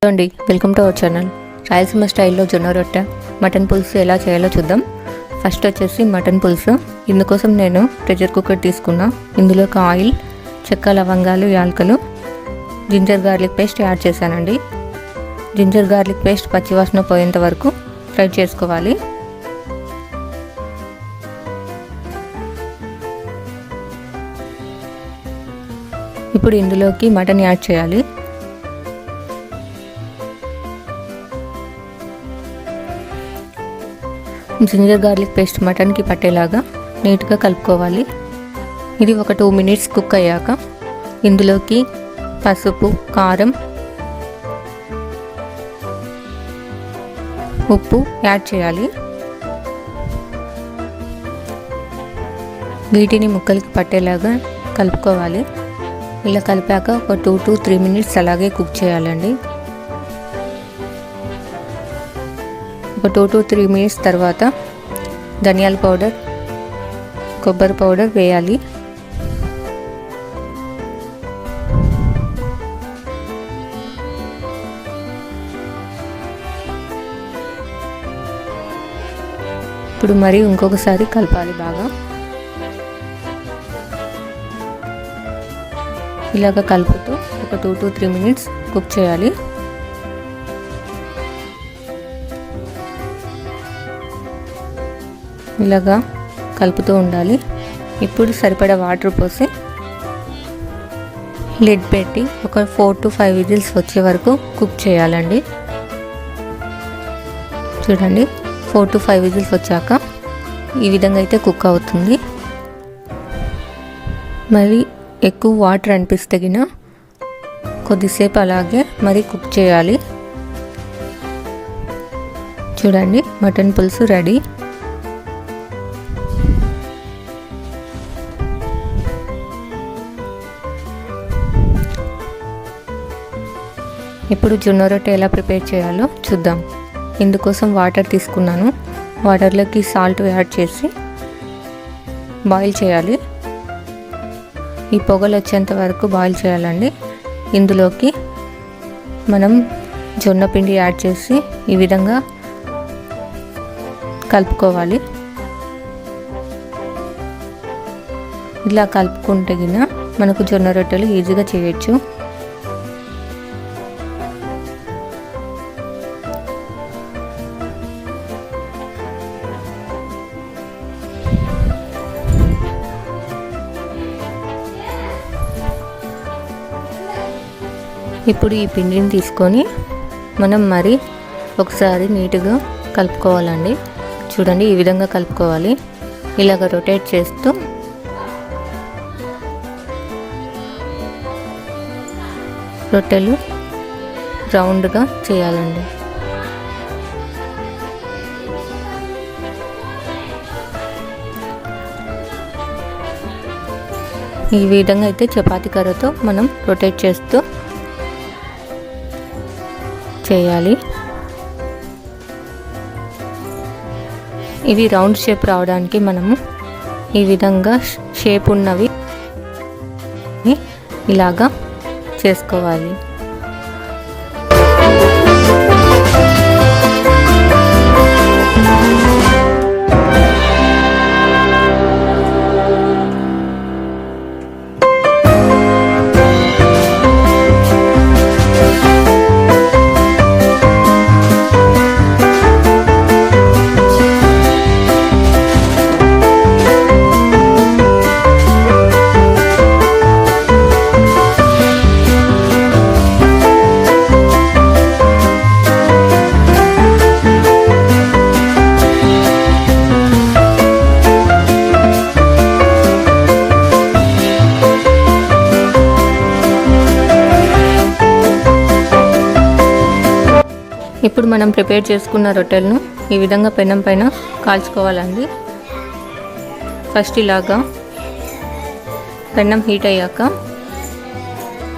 అండి, welcome to our channel. Rayalaseema స్టైల్లో జొన్న రొట్టె మటన్ పులుసు ఎలా చేయాలో చూద్దాం. ఫస్ట్ వచ్చేసి మటన్ పులుసు. ఇందుకోసం నేను ప్రెషర్ కుక్కర్ తీసుకున్నా. ఇందులోకి ఆయిల్, చెక్క, లవంగాలు, యాలకులు, జింజర్ గార్లిక్ పేస్ట్ యాడ్ చేశానండి. జింజర్ గార్లిక్ పేస్ట్ పచ్చివాసన పోయేంత వరకు ఫ్రై చేసుకోవాలి. ఇప్పుడు ఇందులోకి మటన్ యాడ్ చేయాలి. జింజర్ గార్లిక్ పేస్ట్ మటన్కి పట్టేలాగా నీట్గా కలుపుకోవాలి. ఇది ఒక 2 minutes కుక్ అయ్యాక ఇందులోకి పసుపు, కారం, ఉప్పు యాడ్ చేయాలి. వీటిని ముక్కలకి పట్టేలాగా కలుపుకోవాలి. ఇలా కలిపాక ఒక 2 to 3 minutes అలాగే కుక్ చేయాలండి. ఒక 2 to 3 minutes తర్వాత ధనియాల పౌడర్, కొబ్బరి పౌడర్ వేయాలి. ఇప్పుడు మరి ఇంకొకసారి కలపాలి బాగా. ఇలాగ కలుపుతూ ఒక 2 to 3 minutes కుక్ చేయాలి. ఇలాగా కలుపుతూ ఉండాలి. ఇప్పుడు సరిపడా వాటర్ పోసి లిడ్ పెట్టి ఒక 4 to 5 విజిల్స్ వచ్చే వరకు కుక్ చేయాలండి. చూడండి, 4 to 5 విజిల్స్ వచ్చాక ఈ విధంగా అయితే కుక్ అవుతుంది. మరి ఎక్కువ వాటర్ అనిపిస్తే కొద్దిసేపు అలాగే మరి కుక్ చేయాలి. చూడండి, మటన్ పులుసు రెడీ. ఇప్పుడు జొన్న రొట్టె ఎలా ప్రిపేర్ చేయాలో చూద్దాం. ఇందుకోసం వాటర్ తీసుకున్నాను. వాటర్లోకి సాల్ట్ యాడ్ చేసి బాయిల్ చేయాలి. ఈ పొగలు వచ్చేంత వరకు బాయిల్ చేయాలండి. ఇందులోకి మనం జొన్న పిండి యాడ్ చేసి ఈ విధంగా కలుపుకోవాలి. ఇలా కలుపుకుంటే మనకు జొన్న రొట్టెలు ఈజీగా చేయొచ్చు. ఇప్పుడు ఈ పిండిని తీసుకొని మనం మరి ఒకసారి నీట్గా కలుపుకోవాలండి. చూడండి, ఈ విధంగా కలుపుకోవాలి. ఇలాగ రొటేట్ చేస్తూ రొట్టెలు రౌండ్గా చేయాలండి. ఈ విధంగా అయితే చపాతీ కర్రతో మనం రొటేట్ చేస్తూ చేయాలి. ఇవి రౌండ్ షేప్ రావడానికి మనము ఈ విధంగా షేప్ ఉన్నవి ఇలాగా చేసుకోవాలి. ఇప్పుడు మనం ప్రిపేర్ చేసుకున్న రొట్టెలను ఈ విధంగా పెనం పైన కాల్చుకోవాలండి. ఫస్ట్ ఇలాగా పెనం హీట్ అయ్యాక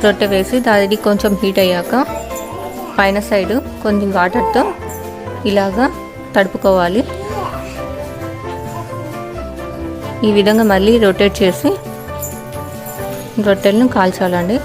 రొట్టె వేసి దానికి కొంచెం హీట్ అయ్యాక పైన సైడు కొంచెం వాటర్తో ఇలాగా తడుపుకోవాలి. ఈ విధంగా మళ్ళీ రొటేట్ చేసి రొట్టెలను కాల్చాలండి.